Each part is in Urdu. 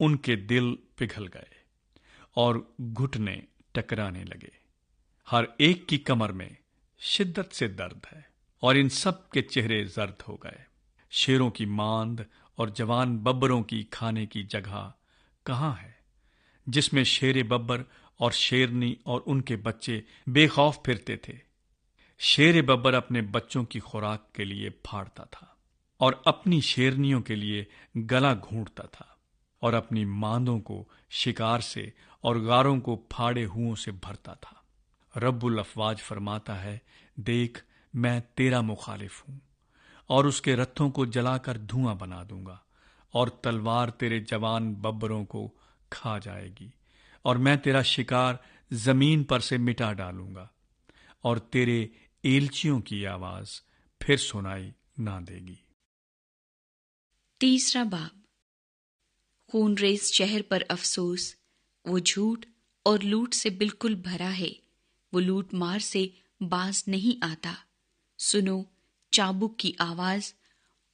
ان کے دل پگھل گئے اور گھٹنے ٹکرانے لگے۔ ہر ایک کی کمر میں شدت سے درد ہے اور ان سب کے چہرے زرد ہو گئے۔ شیروں کی ماند اور جوان ببروں کی کھانے کی جگہ کہاں ہے، جس میں شیر ببر اور شیرنی اور ان کے بچے بے خوف پھرتے تھے۔ شیر ببر اپنے بچوں کی خوراک کے لیے پھاڑتا تھا اور اپنی شیرنیوں کے لیے گلا گھونٹتا تھا اور اپنی ماندوں کو شکار سے اور غاروں کو پھاڑے ہوئوں سے بھرتا تھا۔ رب الافواج فرماتا ہے، دیکھ میں تیرا مخالف ہوں اور اس کے رتھوں کو جلا کر دھواں بنا دوں گا، اور تلوار تیرے جوان ببروں کو کھا جائے گی، اور میں تیرا شکار زمین پر سے مٹا ڈالوں گا، اور تیرے ایلچیوں کی آواز پھر سنائی نہ دے گی۔ تیسرا باب۔ خون ریز شہر پر افسوس، وہ جھوٹ اور لوٹ سے بالکل بھرا ہے، وہ لوٹ مار سے باز نہیں آتا۔ سنو چابک کی آواز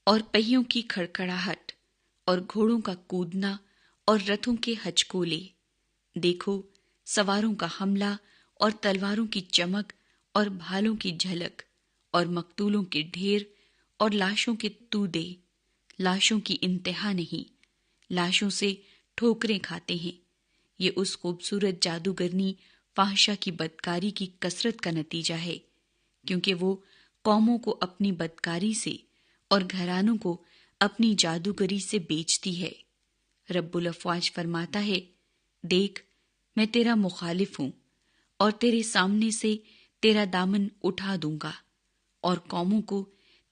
اور پہیوں کی کھڑکھڑاہٹ اور گھوڑوں کا کودنا اور رتھوں کے ہچکولے۔ دیکھو سواروں کا حملہ اور تلواروں کی چمک اور بھالوں کی جھلک اور مقتولوں کے ڈھیر اور لاشوں کے تودے۔ لاشوں کی انتہا نہیں، لاشوں سے ٹھوکریں کھاتے ہیں۔ یہ اس خوبصورت جادوگرنی فاحشہ کی بدکاری کی کثرت کا نتیجہ ہے، کیونکہ وہ قوموں کو اپنی بدکاری سے اور گھرانوں کو اپنی جادوگری سے بیچتی ہے۔ رب الافواج فرماتا ہے، دیکھ میں تیرا مخالف ہوں اور تیرے سامنے سے تیرا دامن اٹھا دوں گا، اور قوموں کو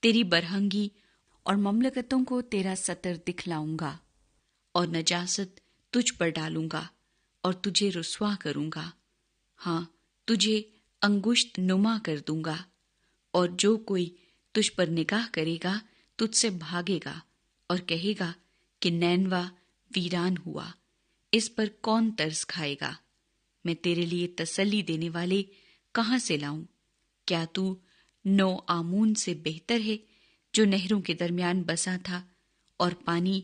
تیری برہنگی اور مملکتوں کو تیرا ستر دکھلاؤں گا، اور نجاست تجھ پر ڈالوں گا اور تجھے رسوا کروں گا۔ ہاں تجھے انگشت نما کر دوں گا، اور جو کوئی تجھ پر نگاہ کرے گا تجھ سے بھاگے گا اور کہے گا کہ نینوا ویران ہوا، اس پر کون ترس کھائے گا؟ میں تیرے لیے تسلی دینے والے کہاں سے لاؤں؟ کیا تو نو آمون سے بہتر ہے، جو نہروں کے درمیان بسا تھا اور پانی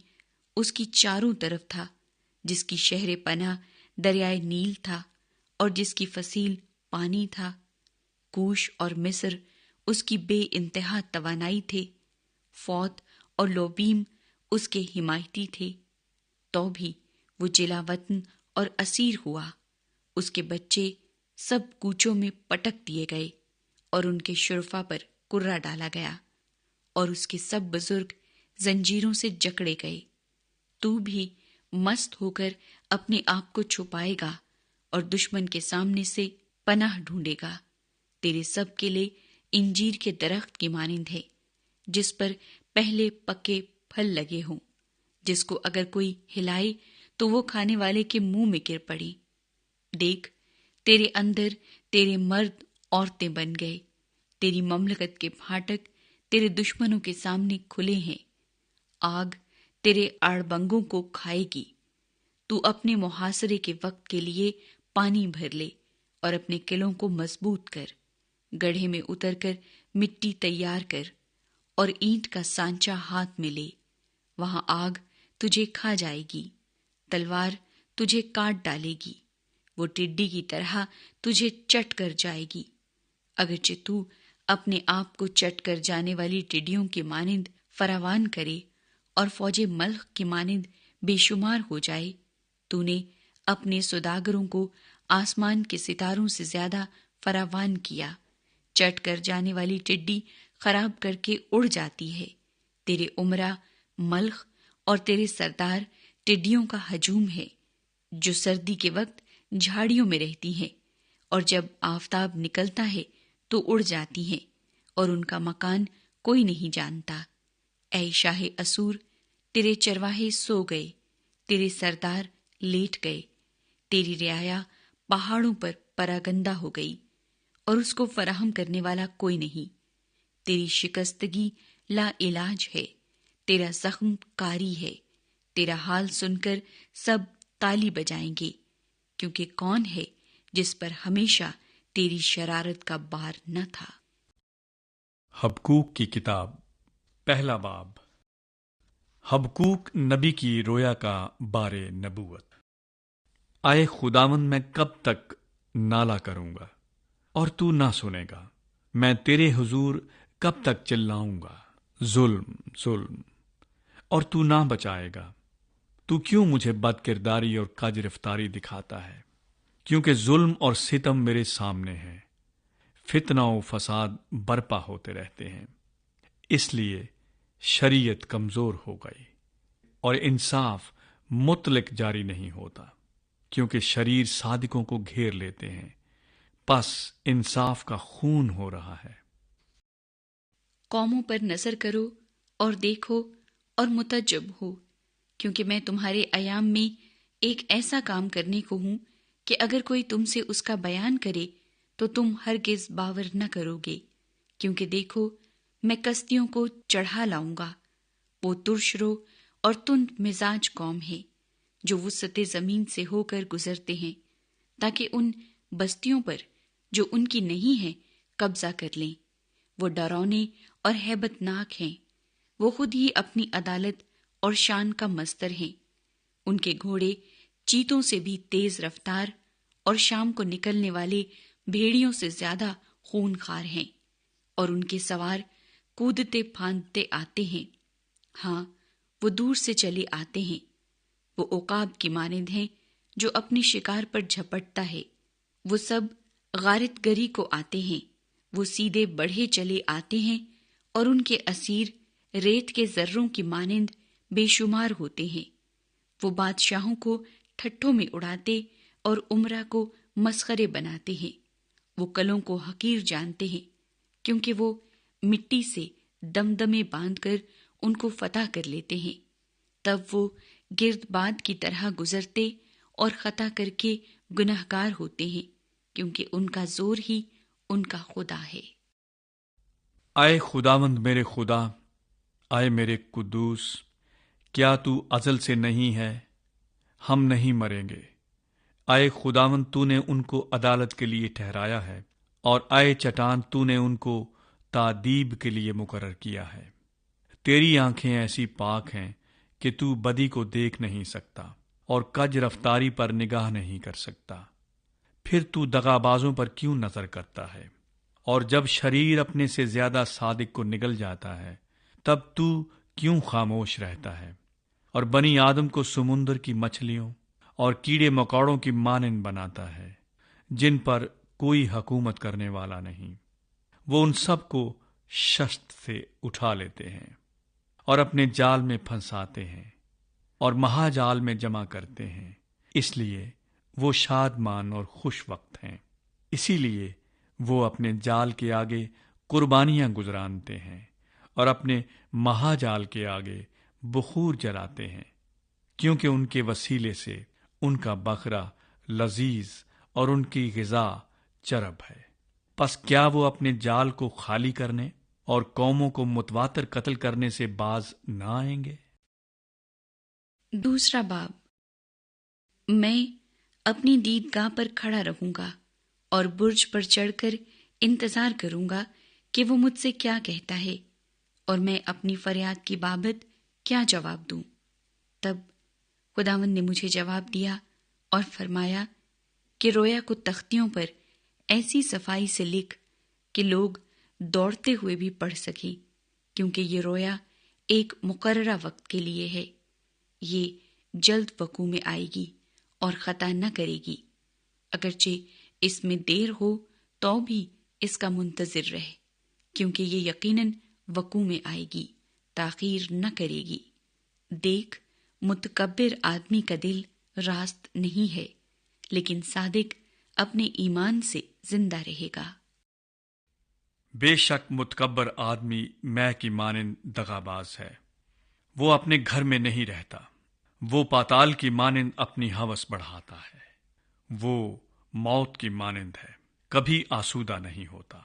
اس کی چاروں طرف تھا، جس کی شہر پناہ دریائے نیل تھا اور جس کی فصیل پانی تھا؟ کوش اور مصر اس کی بے انتہا توانائی تھے، فوت اور لوبیم اس کے حمایتی تھے، تو بھی وہ جلا وطن اور اسیر ہوا۔ اس کے بچے سب کوچوں میں پٹک دیے گئے اور ان کے شرفا پر کرا ڈالا گیا، اور اس کے سب بزرگ زنجیروں سے جکڑے گئے۔ تو بھی مست ہو کر اپنے آپ کو چھپائے گا اور دشمن کے سامنے سے پناہ ڈھونڈے گا۔ تیرے سب کے لیے انجیر کے درخت کی مانند ہے، جس پر پہلے پکے پھل لگے ہوں، جس کو اگر کوئی ہلائے تو وہ کھانے والے کے منہ میں گر پڑے۔ دیکھ تیرے اندر تیرے مرد عورتیں بن گئے، تیری مملکت کے پھاٹک تیرے دشمنوں کے سامنے کھلے ہیں۔ آگ تیرے آڑبنگوں کو کھائے گی۔ تو اپنے محاصرے کے وقت کے لیے پانی بھر لے اور اپنے قلعوں کو مضبوط کر، گڑھے میں اتر کر مٹی تیار کر اور اینٹ کا سانچہ ہاتھ میں لے۔ وہاں آگ تجھے کھا جائے گی، تلوار تجھے کاٹ ڈالے گی، وہ ٹڈی کی طرح تجھے چٹ کر جائے گی۔ اگرچہ تو اپنے آپ کو چٹ کر جانے والی ٹڈیوں کی مانند فراوان کرے اور فوج ملخ کی مانند بے شمار ہو جائے، تو نے اپنے سوداگروں کو آسمان کے ستاروں سے زیادہ فراوان کیا۔ چٹ کر جانے والی ٹڈی خراب کر کے اڑ جاتی ہے۔ تیرے عمرہ ملخ اور تیرے سردار ٹڈیوں کا ہجوم ہے، جو سردی کے وقت جھاڑیوں میں رہتی ہیں، اور جب آفتاب نکلتا ہے تو اڑ جاتی ہیں، اور ان کا مکان کوئی نہیں جانتا۔ اے شاہ اسور، تیرے چرواہے سو گئے، تیرے سردار لیٹ گئے، تیری رعایا پہاڑوں پر پراگندہ ہو گئی، اور اس کو فراہم کرنے والا کوئی نہیں۔ تیری شکستگی لا علاج ہے، تیرا زخم کاری ہے، تیرا حال سن کر سب تالی بجائیں گے، کیونکہ کون ہے جس پر ہمیشہ تیری شرارت کا بار نہ تھا۔ حبقوق کی کتاب، پہلا باب۔ حبقوق نبی کی رویا کا بار نبوت۔ آئے خداوند، میں کب تک نالہ کروں گا اور تو نہ سنے گا؟ میں تیرے حضور کب تک چلاؤں گا؟ ظلم ظلم اور تو نہ بچائے گا۔ تو کیوں مجھے بد کرداری اور کج رفتاری دکھاتا ہے؟ کیونکہ ظلم اور ستم میرے سامنے ہے، فتنہ و فساد برپا ہوتے رہتے ہیں، اس لیے شریعت کمزور ہو گئی اور انصاف مطلق جاری نہیں ہوتا، کیونکہ شریر صادقوں کو گھیر لیتے ہیں، پس انصاف کا خون ہو رہا ہے۔ قوموں پر نظر کرو اور دیکھو اور متعجب ہو، کیونکہ میں تمہارے ایام میں ایک ایسا کام کرنے کو ہوں کہ اگر کوئی تم سے اس کا بیان کرے تو تم ہرگز باور نہ کرو گے۔ کیونکہ دیکھو، میں کسدیوں کو چڑھا لاؤں گا، وہ ترش رو اور تند مزاج قوم ہے، جو وسط زمین سے ہو کر گزرتے ہیں، تاکہ ان بستیوں پر جو ان کی نہیں ہیں قبضہ کر لیں۔ وہ ڈرونے اور ہیبت ناک ہیں، وہ خود ہی اپنی عدالت اور شان کا مصدر ہیں۔ ان کے گھوڑے چیتوں سے بھی تیز رفتار اور شام کو نکلنے والے بھیڑیوں سے زیادہ خون خوار ہیں، اور ان کے سوار کودتے پھاندتے آتے ہیں۔ ہاں، وہ دور سے چلے آتے ہیں، وہ عقاب کی مانند ہیں جو اپنی شکار پر جھپٹتا ہے۔ وہ سب غارت گری کو آتے ہیں، وہ سیدھے بڑھے چلے آتے ہیں، اور ان کے اسیر ریت کے ذروں کی مانند بے شمار ہوتے ہیں۔ وہ بادشاہوں کو ٹھٹھوں میں اڑاتے اور امرا کو مسخرے بناتے ہیں۔ وہ کلوں کو حقیر جانتے ہیں، کیونکہ وہ مٹی سے دمدمے باندھ کر ان کو فتح کر لیتے ہیں۔ تب وہ گرد باد کی طرح گزرتے اور خطا کر کے گنہگار ہوتے ہیں، کیونکہ ان کا زور ہی ان کا خدا ہے۔ آئے خداوند میرے خدا، آئے میرے قدوس، کیا تو ازل سے نہیں ہے؟ ہم نہیں مریں گے۔ آئے خداوند، تو نے ان کو عدالت کے لیے ٹھہرایا ہے، اور آئے چٹان، تو نے ان کو تادیب کے لیے مقرر کیا ہے۔ تیری آنکھیں ایسی پاک ہیں کہ تو بدی کو دیکھ نہیں سکتا اور کج رفتاری پر نگاہ نہیں کر سکتا۔ پھر تو دغابازوں پر کیوں نظر کرتا ہے؟ اور جب شریر اپنے سے زیادہ صادق کو نگل جاتا ہے، تب تو کیوں خاموش رہتا ہے اور بنی آدم کو سمندر کی مچھلیوں اور کیڑے مکوڑوں کی مانند بناتا ہے، جن پر کوئی حکومت کرنے والا نہیں؟ وہ ان سب کو شست سے اٹھا لیتے ہیں اور اپنے جال میں پھنساتے ہیں اور مہا جال میں جمع کرتے ہیں۔ اس لیے وہ شادمان اور خوش وقت ہیں، اسی لیے وہ اپنے جال کے آگے قربانیاں گزرانتے ہیں اور اپنے مہا جال کے آگے بخور جلاتے ہیں، کیونکہ ان کے وسیلے سے ان کا بکرا لذیذ اور ان کی غذا چرب ہے۔ پس کیا وہ اپنے جال کو خالی کرنے اور قوموں کو متواتر قتل کرنے سے باز نہ آئیں گے؟ دوسرا باب۔ میں اپنی دیدگاہ پر کھڑا رہوں گا اور برج پر چڑھ کر انتظار کروں گا کہ وہ مجھ سے کیا کہتا ہے، اور میں اپنی فریاد کی بابت کیا جواب دوں۔ تب خداوند نے مجھے جواب دیا اور فرمایا کہ رویا کو تختیوں پر ایسی صفائی سے لکھ کہ لوگ دوڑتے ہوئے بھی پڑھ سکیں، کیونکہ یہ رویا ایک مقررہ وقت کے لیے ہے۔ یہ جلد وقوع میں آئے گی اور خطا نہ کرے گی، اگرچہ اس میں دیر ہو تو بھی اس کا منتظر رہ، کیونکہ یہ یقیناً وقوع میں آئے گی، تاخیر نہ کرے گی۔ دیکھ، متکبر آدمی کا دل راست نہیں ہے، لیکن صادق اپنے ایمان سے زندہ رہے گا۔ بے شک متکبر آدمی مے کی مانند دغاباز ہے، وہ اپنے گھر میں نہیں رہتا، وہ پاتال کی مانند اپنی ہوس بڑھاتا ہے، وہ موت کی مانند ہے، کبھی آسودہ نہیں ہوتا،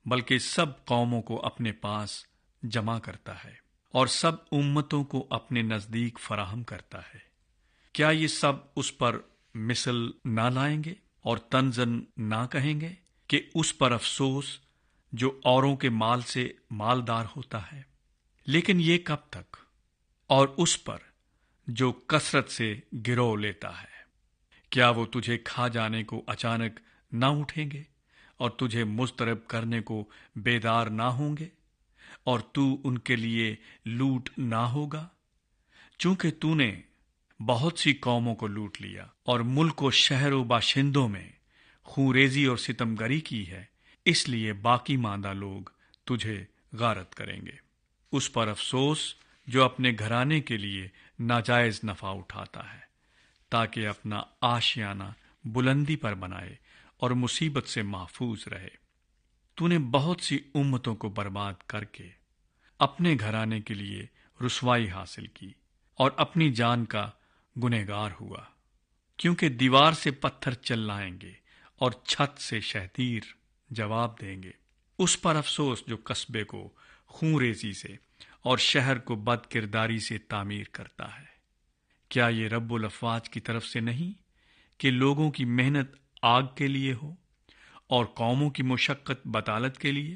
بلکہ سب قوموں کو اپنے پاس جمع کرتا ہے اور سب امتوں کو اپنے نزدیک فراہم کرتا ہے۔ کیا یہ سب اس پر مثل نہ لائیں گے اور تنزن نہ کہیں گے کہ اس پر افسوس جو اوروں کے مال سے مالدار ہوتا ہے؟ لیکن یہ کب تک؟ اور اس پر جو کثرت سے گرو لیتا ہے۔ کیا وہ تجھے کھا جانے کو اچانک نہ اٹھیں گے اور تجھے مضطرب کرنے کو بیدار نہ ہوں گے، اور تو ان کے لیے لوٹ نہ ہوگا؟ چونکہ تو نے بہت سی قوموں کو لوٹ لیا اور ملک و شہر و باشندوں میں خونریزی اور ستمگری کی ہے، اس لیے باقی ماندہ لوگ تجھے غارت کریں گے۔ اس پر افسوس جو اپنے گھرانے کے لیے ناجائز نفع اٹھاتا ہے، تاکہ اپنا آشیانہ بلندی پر بنائے اور مصیبت سے محفوظ رہے۔ تو نے بہت سی امتوں کو برباد کر کے اپنے گھرانے کے لیے رسوائی حاصل کی اور اپنی جان کا گنہگار ہوا، کیونکہ دیوار سے پتھر چل لائیں گے اور چھت سے شہتیر جواب دیں گے۔ اس پر افسوس جو قصبے کو خونریزی سے اور شہر کو بد کرداری سے تعمیر کرتا ہے۔ کیا یہ رب الافواج کی طرف سے نہیں کہ لوگوں کی محنت آگ کے لیے ہو اور قوموں کی مشقت بطالت کے لیے؟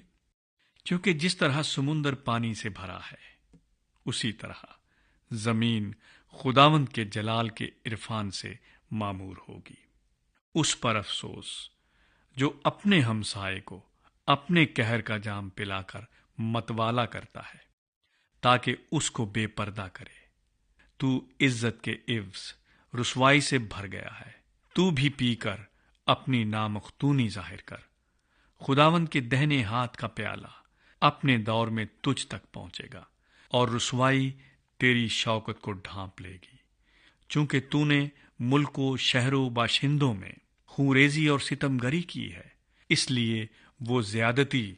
کیونکہ جس طرح سمندر پانی سے بھرا ہے، اسی طرح زمین خداوند کے جلال کے عرفان سے معمور ہوگی۔ اس پر افسوس جو اپنے ہمسائے کو اپنے قہر کا جام پلا کر متوالا کرتا ہے، تاکہ اس کو بے پردہ کرے۔ تو عزت کے عوض رسوائی سے بھر گیا ہے، تو بھی پی کر اپنی نامختونی ظاہر کر۔ خداوند کے دہنے ہاتھ کا پیالہ اپنے دور میں تجھ تک پہنچے گا، اور رسوائی تیری شوکت کو ڈھانپ لے گی، چونکہ تو نے ملک و شہر و باشندوں میں خونریزی اور ستمگری کی ہے۔ اس لیے وہ زیادتی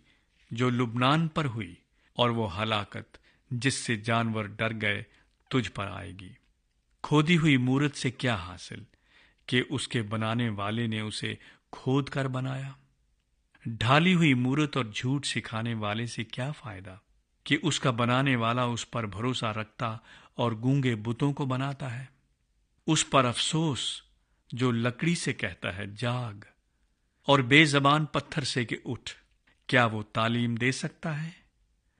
جو لبنان پر ہوئی اور وہ ہلاکت جس سے جانور ڈر گئے تجھ پر آئے گی۔ کھودی ہوئی مورت سے کیا حاصل کہ اس کے بنانے والے نے اسے کھود کر بنایا؟ ڈھالی ہوئی مورت اور جھوٹ سکھانے والے سے کیا فائدہ کہ اس کا بنانے والا اس پر بھروسہ رکھتا اور گونگے بتوں کو بناتا ہے؟ اس پر افسوس جو لکڑی سے کہتا ہے جاگ، اور بے زبان پتھر سے کہ اٹھ۔ کیا وہ تعلیم دے سکتا ہے؟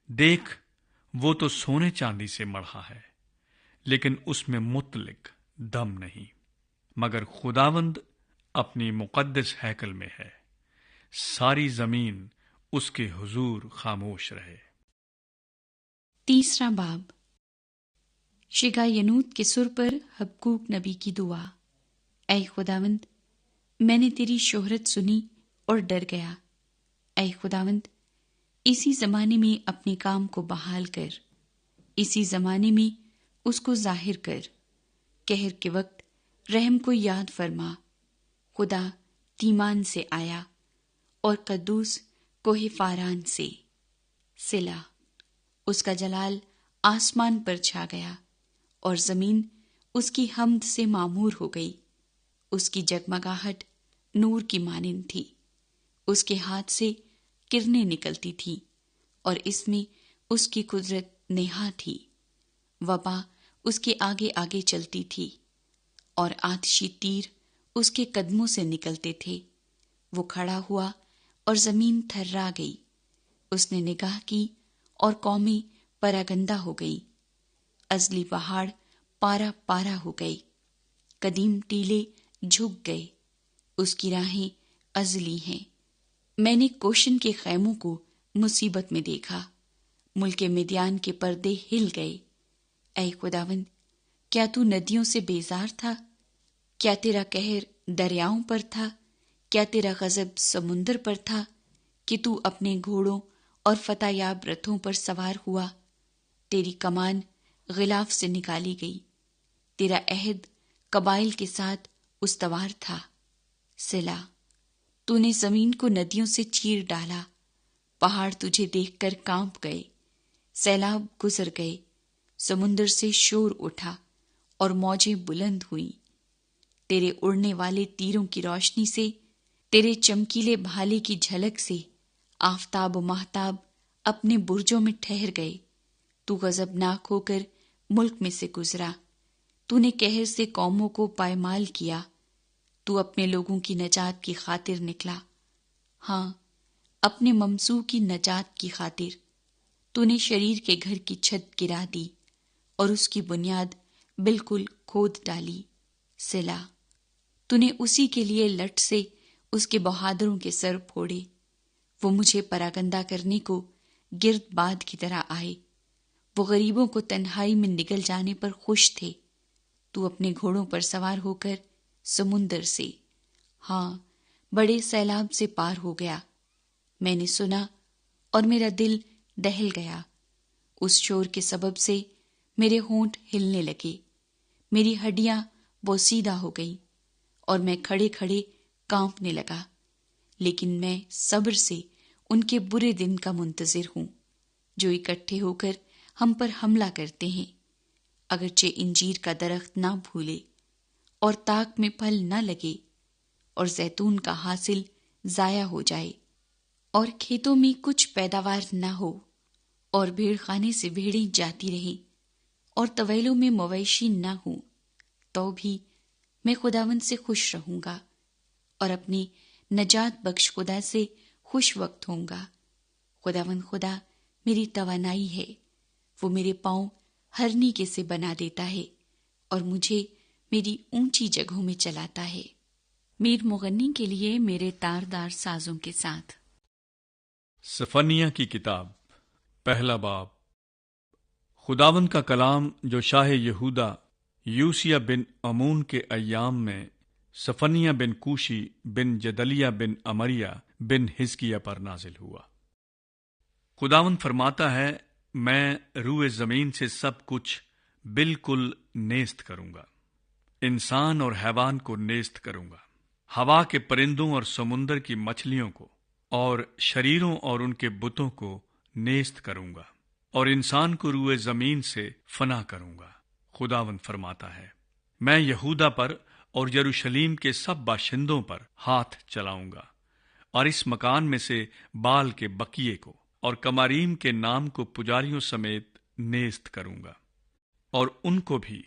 دیکھ، وہ تو سونے چاندی سے مڑھا ہے، لیکن اس میں مطلق دم نہیں، مگر خداوند اپنی مقدس ہیکل میں ہے۔ ساری زمین اس کے حضور خاموش رہے۔ تیسرا باب۔ شگاینوت کے سر پر حبقوق نبی کی دعا۔ اے خداوند، میں نے تیری شہرت سنی اور ڈر گیا۔ اے خداوند، اسی زمانے میں اپنے کام کو بحال کر، اسی زمانے میں اس کو ظاہر کر۔ قہر کے وقت رحم کو یاد فرما۔ خدا تیمان سے آیا اور قدوس کوہ فاران سے۔ صلا۔ اس کا جلال آسمان پر چھا گیا اور زمین اس کی حمد سے معمور ہو گئی۔ اس کی جگمگاہٹ نور کی مانند تھی، اس کے ہاتھ سے کرنیں نکلتی تھی اور اس میں اس کی قدرت نہا تھی۔ وبا اس کے آگے آگے چلتی تھی اور آتشی تیر اس کے قدموں سے نکلتے تھے۔ وہ کھڑا ہوا اور زمین تھرا گئی۔ اس نے نگاہ کی اور قومیں پراگندہ ہو گئی۔ ازلی پہاڑ پارا پارا ہو گئے، قدیم ٹیلے جھک گئے۔ اس کی راہیں ازلی ہیں۔ میں نے کوشن کے خیموں کو مصیبت میں دیکھا، ملک مدیان کے پردے ہل گئے۔ اے خداوند، کیا تو ندیوں سے بیزار تھا؟ کیا تیرا قہر دریاؤں پر تھا؟ کیا تیرا غضب سمندر پر تھا کہ تو اپنے گھوڑوں اور فتح یاب رتھوں پر سوار ہوا؟ تیری کمان غلاف سے نکالی گئی، تیرا عہد قبائل کے ساتھ استوار تھا۔ صلا۔ تو نے زمین کو ندیوں سے چیر ڈالا، پہاڑ تجھے دیکھ کر کانپ گئے۔ سیلاب گزر گئے، سمندر سے شور اٹھا اور موجیں بلند ہوئیں۔ تیرے اڑنے والے تیروں کی روشنی سے، تیرے چمکیلے بھالے کی جھلک سے آفتاب و ماہتاب اپنے برجوں میں ٹھہر گئے۔ تو غضبناک ہو کر ملک میں سے گزرا، تو نے قہر سے قوموں کو پائمال کیا۔ تو اپنے لوگوں کی نجات کی خاطر نکلا، ہاں، اپنے ممسوح کی نجات کی خاطر۔ تو نے شریر کے گھر کی چھت گرا دی اور اس کی بنیاد بالکل کھود ڈالی۔ صلا، تو نے اسی کے لیے لٹ سے اس کے بہادروں کے سر پھوڑے۔ وہ مجھے پراگندہ کرنے کو گرد باد کی طرح آئے۔ وہ غریبوں کو تنہائی میں نگل جانے پر خوش تھے۔ تو اپنے گھوڑوں پر سوار ہو کر سمندر سے، ہاں، بڑے سیلاب سے پار ہو گیا۔ میں نے سنا اور میرا دل دہل گیا۔ اس شور کے سبب سے میرے ہونٹ ہلنے لگے، میری ہڈیاں بوسیدہ ہو گئیں اور میں کھڑے کھڑے کانپنے لگا۔ لیکن میں صبر سے ان کے برے دن کا منتظر ہوں جو اکٹھے ہو کر ہم پر حملہ کرتے ہیں۔ اگرچہ انجیر کا درخت نہ پھولے اور تاک میں پھل نہ لگے اور زیتون کا حاصل ضائع ہو جائے اور کھیتوں میں کچھ پیداوار نہ ہو اور بھیڑ خانے سے بھیڑیں جاتی رہیں اور طویلوں میں مویشی نہ ہوں، تو بھی میں خداوند سے خوش رہوں گا اور اپنی نجات بخش خدا سے خوش وقت ہوں گا۔ خداوند خدا میری توانائی ہے، وہ میرے پاؤں ہرنی کے سے بنا دیتا ہے اور مجھے میری اونچی جگہوں میں چلاتا ہے۔ میر مغنی کے لیے میرے تاردار سازوں کے ساتھ۔ صفنیہ کی کتاب، پہلا باب۔ خداوند کا کلام جو شاہ یہودا یوسیہ بن امون کے ایام میں صفنیہ بن کوشی بن جدلیہ بن امریہ بن حزقیہ پر نازل ہوا۔ خداوند فرماتا ہے، میں روئے زمین سے سب کچھ بالکل نیست کروں گا، انسان اور حیوان کو نیست کروں گا، ہوا کے پرندوں اور سمندر کی مچھلیوں کو اور شریروں اور ان کے بتوں کو نیست کروں گا، اور انسان کو روئے زمین سے فنا کروں گا۔ خداوند فرماتا ہے، میں یہودا پر اور یروشلیم کے سب باشندوں پر ہاتھ چلاؤں گا، اور اس مکان میں سے بال کے بقیے کو اور کماریم کے نام کو پجاریوں سمیت نیست کروں گا، اور ان کو بھی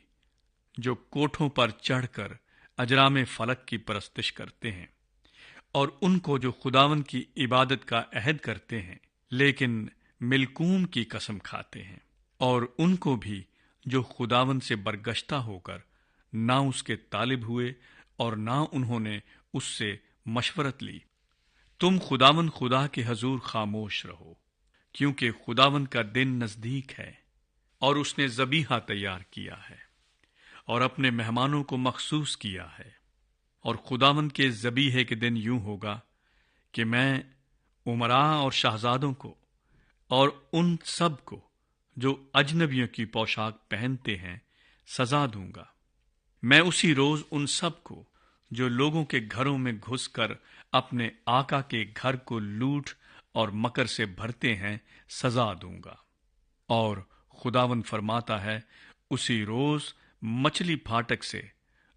جو کوٹھوں پر چڑھ کر اجرام فلک کی پرستش کرتے ہیں، اور ان کو جو خداوند کی عبادت کا عہد کرتے ہیں لیکن ملکوم کی قسم کھاتے ہیں، اور ان کو بھی جو خداوند سے برگشتہ ہو کر نہ اس کے طالب ہوئے اور نہ انہوں نے اس سے مشورت لی۔ تم خداوند خدا کے حضور خاموش رہو، کیونکہ خداوند کا دن نزدیک ہے، اور اس نے ذبیحہ تیار کیا ہے اور اپنے مہمانوں کو مخصوص کیا ہے۔ اور خداوند کے ذبیحے کے دن یوں ہوگا کہ میں امراء اور شہزادوں کو اور ان سب کو جو اجنبیوں کی پوشاک پہنتے ہیں سزا دوں گا۔ میں اسی روز ان سب کو جو لوگوں کے گھروں میں گھس کر اپنے آقا کے گھر کو لوٹ اور مکر سے بھرتے ہیں سزا دوں گا۔ اور خداوند فرماتا ہے، اسی روز مچھلی پھاٹک سے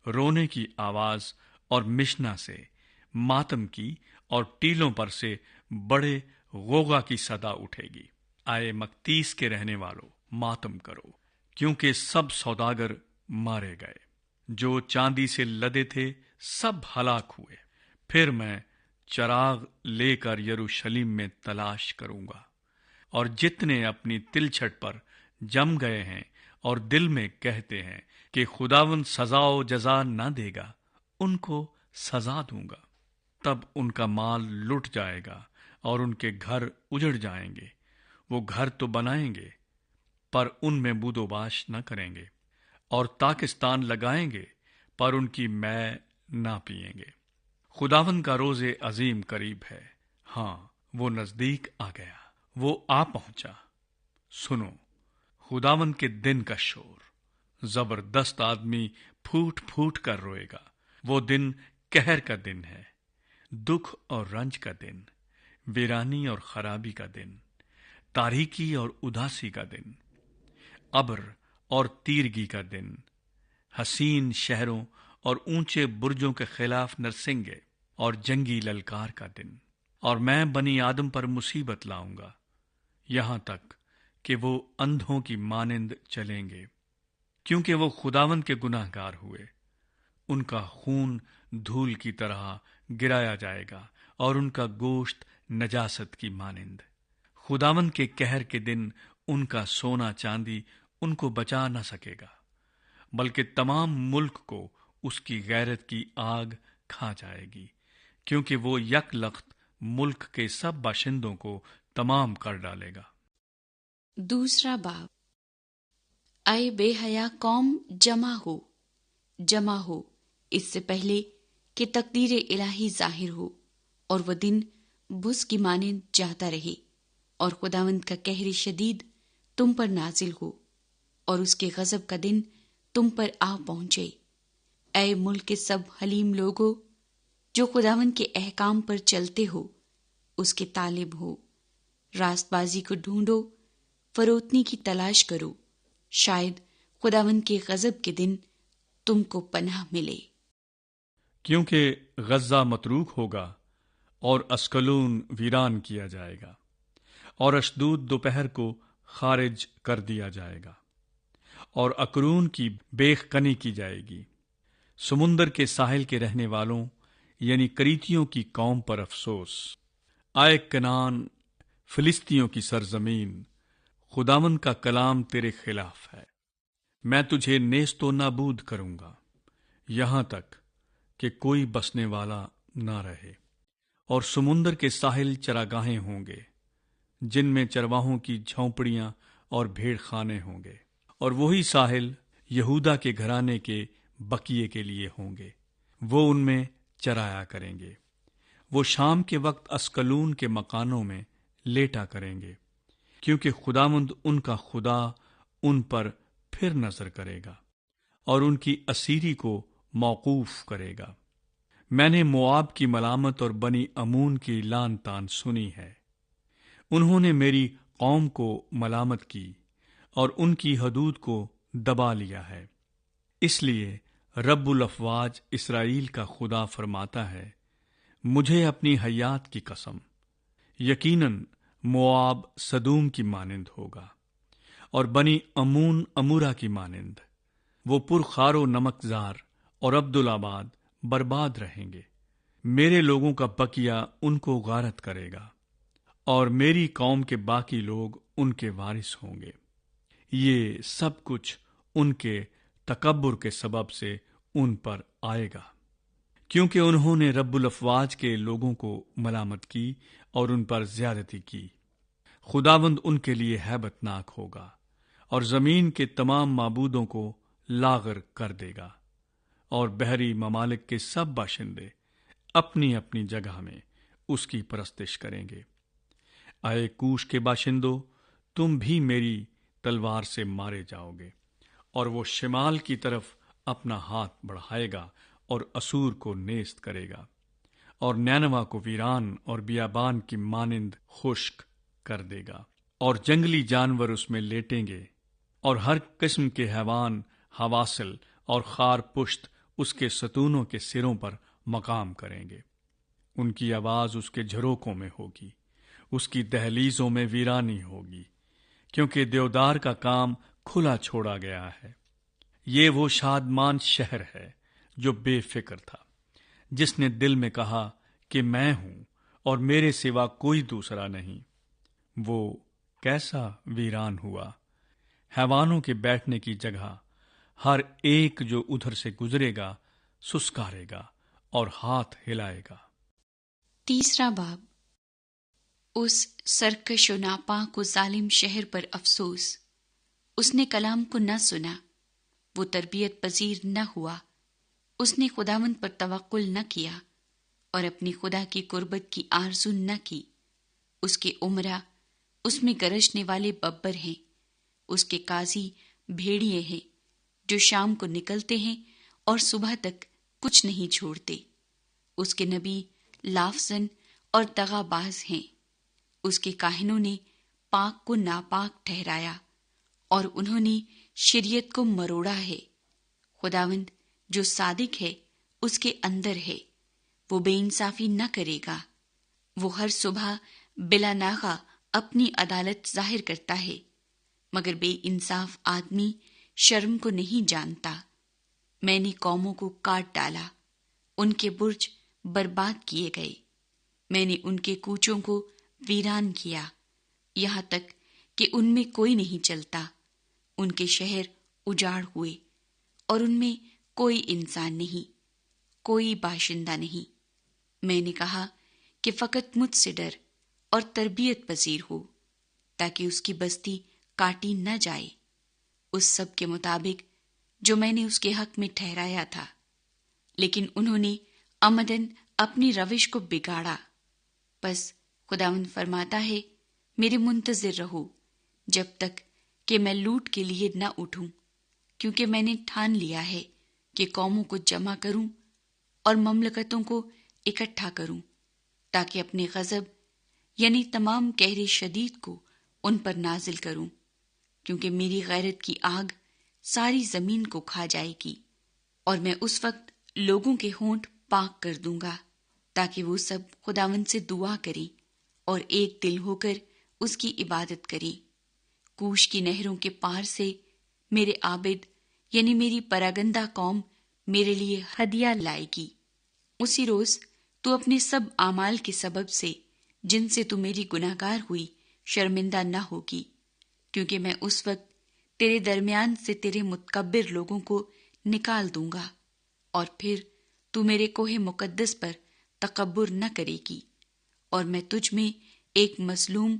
رونے کی آواز اور مشنا سے ماتم کی اور ٹیلوں پر سے بڑے غوغا کی صدا اٹھے گی۔ آئے مکتیس کے رہنے والوں، ماتم کرو، کیونکہ سب سوداگر مارے گئے، جو چاندی سے لدے تھے سب ہلاک ہوئے۔ پھر میں چراغ لے کر یروشلم میں تلاش کروں گا، اور جتنے اپنی تلچھٹ پر جم گئے ہیں اور دل میں کہتے ہیں کہ خداوند سزا و جزا نہ دے گا، ان کو سزا دوں گا۔ تب ان کا مال لٹ جائے گا اور ان کے گھر اجڑ جائیں گے۔ وہ گھر تو بنائیں گے پر ان میں بود و باش نہ کریں گے، اور تاکستان لگائیں گے پر ان کی مے نہ پئیں گے۔ خداوند کا روز عظیم قریب ہے، ہاں وہ نزدیک آ گیا، وہ آ پہنچا۔ سنو خداوند کے دن کا شور، زبردست آدمی پھوٹ پھوٹ کر روئے گا۔ وہ دن قہر کا دن ہے، دکھ اور رنج کا دن، ویرانی اور خرابی کا دن، تاریکی اور اداسی کا دن، ابر اور تیرگی کا دن، حسین شہروں اور اونچے برجوں کے خلاف نرسنگے اور جنگی للکار کا دن۔ اور میں بنی آدم پر مصیبت لاؤں گا، یہاں تک کہ وہ اندھوں کی مانند چلیں گے، کیونکہ وہ خداوند کے گناہ گار ہوئے۔ ان کا خون دھول کی طرح گرایا جائے گا اور ان کا گوشت نجاست کی مانند۔ خداوند کے قہر کے دن ان کا سونا چاندی ان کو بچا نہ سکے گا، بلکہ تمام ملک کو اس کی غیرت کی آگ کھا جائے گی، کیونکہ وہ یک لخت ملک کے سب باشندوں کو تمام کر ڈالے گا۔ دوسرا باب۔ اے بے حیا قوم، جمع ہو اس سے پہلے کہ تقدیر الہی ظاہر ہو اور وہ دن بھس کی مانند جاتا رہے اور خداوند کا قہر شدید تم پر نازل ہو اور اس کے غضب کا دن تم پر آ پہنچے۔ اے ملک کے سب حلیم لوگو جو خداوند کے احکام پر چلتے ہو، اس کے طالب ہو، راست بازی کو ڈھونڈو، فروتنی کی تلاش کرو، شاید خداوند کے غضب کے دن تم کو پناہ ملے۔ کیونکہ غزہ متروک ہوگا اور اسکلون ویران کیا جائے گا، اور اشدود دوپہر کو خارج کر دیا جائے گا، اور اکرون کی بیخ کنی کی جائے گی۔ سمندر کے ساحل کے رہنے والوں یعنی کریتیوں کی قوم پر افسوس۔ آئے کنعان، فلسطینیوں کی سرزمین، خداوند کا کلام تیرے خلاف ہے، میں تجھے نیست و نابود کروں گا، یہاں تک کہ کوئی بسنے والا نہ رہے۔ اور سمندر کے ساحل چراگاہیں ہوں گے، جن میں چرواہوں کی جھونپڑیاں اور بھیڑ خانے ہوں گے، اور وہی ساحل یہودا کے گھرانے کے بقیے کے لیے ہوں گے، وہ ان میں چرایا کریں گے۔ وہ شام کے وقت اسکلون کے مکانوں میں لیٹا کریں گے، کیونکہ خداوند ان کا خدا ان پر پھر نظر کرے گا اور ان کی اسیری کو موقوف کرے گا۔ میں نے موآب کی ملامت اور بنی امون کی لان تان سنی ہے۔ انہوں نے میری قوم کو ملامت کی اور ان کی حدود کو دبا لیا ہے۔ اس لیے رب الافواج اسرائیل کا خدا فرماتا ہے، مجھے اپنی حیات کی قسم، یقیناً موآب سدوم کی مانند ہوگا اور بنی امون امورا کی مانند، وہ پرخار و نمک زار اور عبدالآباد برباد رہیں گے۔ میرے لوگوں کا بقیہ ان کو غارت کرے گا اور میری قوم کے باقی لوگ ان کے وارث ہوں گے۔ یہ سب کچھ ان کے تکبر کے سبب سے ان پر آئے گا، کیونکہ انہوں نے رب الافواج کے لوگوں کو ملامت کی اور ان پر زیادتی کی۔ خداوند ان کے لیے ہیبت ناک ہوگا اور زمین کے تمام معبودوں کو لاغر کر دے گا، اور بحری ممالک کے سب باشندے اپنی اپنی جگہ میں اس کی پرستش کریں گے۔ اے کوش کے باشندوں، تم بھی میری تلوار سے مارے جاؤ گے، اور وہ شمال کی طرف اپنا ہاتھ بڑھائے گا اور اسور کو نیست کرے گا، اور نینوا کو ویران اور بیابان کی مانند خشک کر دے گا، اور جنگلی جانور اس میں لیٹیں گے، اور ہر قسم کے حیوان حواسل اور خار پشت اس کے ستونوں کے سروں پر مقام کریں گے۔ ان کی آواز اس کے جھروکوں میں ہوگی، اس کی دہلیزوں میں ویرانی ہوگی، کیونکہ دیودار کا کام کھلا چھوڑا گیا ہے۔ یہ وہ شادمان شہر ہے جو بے فکر تھا، جس نے دل میں کہا کہ میں ہوں اور میرے سوا کوئی دوسرا نہیں۔ وہ کیسا ویران ہوا، حیوانوں کے بیٹھنے کی جگہ، ہر ایک جو ادھر سے گزرے گا سسکارے گا اور ہاتھ ہلائے گا۔ تیسرا باب۔ اس سرکش و ناپاک و ظالم شہر پر افسوس، اس نے کلام کو نہ سنا، وہ تربیت پذیر نہ ہوا، اس نے خداوند پر توکل نہ کیا اور اپنی خدا کی قربت کی آرزو نہ کی۔ اس کے عمرہ اس میں گرجنے والے ببر ہیں، اس کے قاضی بھیڑیے ہیں جو شام کو نکلتے ہیں اور صبح تک کچھ نہیں چھوڑتے۔ اس کے نبی لافزن اور دغا باز ہیں، اس کے کاہنوں نے پاک کو ناپاک ٹھہرایا اور انہوں نے شریعت کو مروڑا ہے۔ خداوند جو صادق ہے اس کے اندر ہے، وہ بے انصافی نہ کرے گا۔ وہ ہر صبح بلا ناغہ اپنی عدالت ظاہر کرتا ہے، مگر بے انصاف آدمی شرم کو نہیں جانتا۔ میں نے قوموں کو کاٹ ڈالا، ان کے برج برباد کیے گئے، میں نے ان کے کوچوں کو ویران کیا، یہاں تک کہ ان میں کوئی نہیں چلتا۔ ان کے شہر اجاڑ ہوئے اور ان میں کوئی انسان نہیں، کوئی باشندہ نہیں۔ میں نے کہا کہ فقط مجھ سے ڈر اور تربیت پذیر ہو تاکہ اس کی بستی کاٹی نہ جائے، اس سب کے مطابق جو میں نے اس کے حق میں ٹھہرایا تھا۔ لیکن انہوں نے عمدن اپنی روش کو بگاڑا۔ بس خداوند فرماتا ہے، میرے منتظر رہو جب تک کہ میں لوٹ کے لیے نہ اٹھوں، کیونکہ میں نے ٹھان لیا ہے کہ قوموں کو جمع کروں اور مملکتوں کو اکٹھا کروں، تاکہ اپنے غضب یعنی تمام قہر شدید کو ان پر نازل کروں، کیونکہ میری غیرت کی آگ ساری زمین کو کھا جائے گی، اور میں اس وقت لوگوں کے ہونٹ پاک کر دوں گا تاکہ وہ سب خداوند سے دعا کریں اور ایک دل ہو کر اس کی عبادت کریں۔ کوش کی نہروں کے پار سے میرے عابد یعنی میری پراگندہ قوم میرے لیے ہدیہ لائے گی۔ اسی روز تو اپنے سب اعمال کے سبب سے جن سے تو میری گناہگار ہوئی شرمندہ نہ ہوگی، کیونکہ میں اس وقت تیرے درمیان سے تیرے متکبر لوگوں کو نکال دوں گا، اور پھر تو میرے کوہ مقدس پر تکبر نہ کرے گی، اور میں تجھ میں ایک مظلوم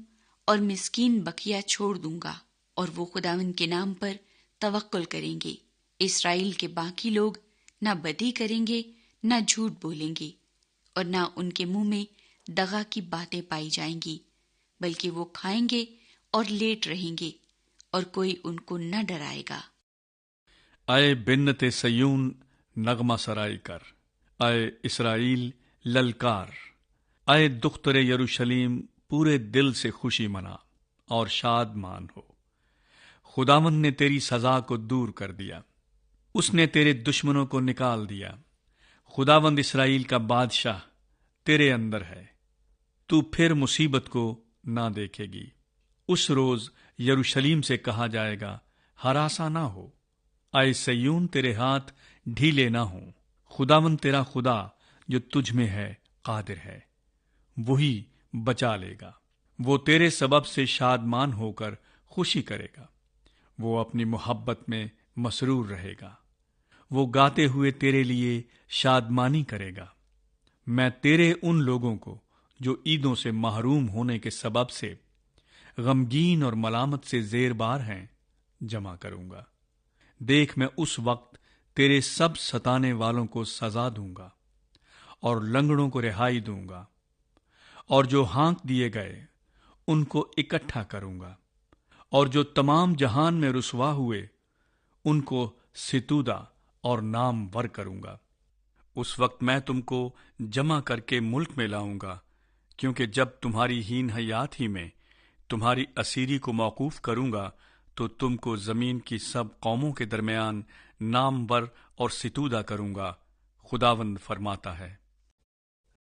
اور مسکین بقیہ چھوڑ دوں گا، اور وہ خداوند کے نام پر توکل کریں گے۔ اسرائیل کے باقی لوگ نہ بدی کریں گے، نہ جھوٹ بولیں گے، اور نہ ان کے منہ میں دغا کی باتیں پائی جائیں گی، بلکہ وہ کھائیں گے اور لیٹ رہیں گے، اور کوئی ان کو نہ ڈرائے گا۔ اے بنت سیون نغمہ سرائی کر، اے اسرائیل للکار، اے دختر یروشلیم پورے دل سے خوشی منا اور شاد مان ہو۔ خداوند نے تیری سزا کو دور کر دیا، اس نے تیرے دشمنوں کو نکال دیا۔ خداوند اسرائیل کا بادشاہ تیرے اندر ہے، تو پھر مصیبت کو نہ دیکھے گی۔ اس روز یروشلیم سے کہا جائے گا، ہراساں نہ ہو۔ اے سیون تیرے ہاتھ ڈھیلے نہ ہوں۔ خداوند تیرا خدا جو تجھ میں ہے قادر ہے، وہی بچا لے گا۔ وہ تیرے سبب سے شادمان ہو کر خوشی کرے گا، وہ اپنی محبت میں مسرور رہے گا، وہ گاتے ہوئے تیرے لیے شادمانی کرے گا۔ میں تیرے ان لوگوں کو جو عیدوں سے محروم ہونے کے سبب سے غمگین اور ملامت سے زیر بار ہیں جمع کروں گا۔ دیکھ، میں اس وقت تیرے سب ستانے والوں کو سزا دوں گا اور لنگڑوں کو رہائی دوں گا، اور جو ہانک دیے گئے ان کو اکٹھا کروں گا، اور جو تمام جہان میں رسوا ہوئے ان کو ستودہ اور نامور کروں گا۔ اس وقت میں تم کو جمع کر کے ملک میں لاؤں گا، کیونکہ جب تمہاری ہین حیات ہی میں تمہاری اسیری کو موقوف کروں گا تو تم کو زمین کی سب قوموں کے درمیان نامور اور ستودہ کروں گا، خداوند فرماتا ہے۔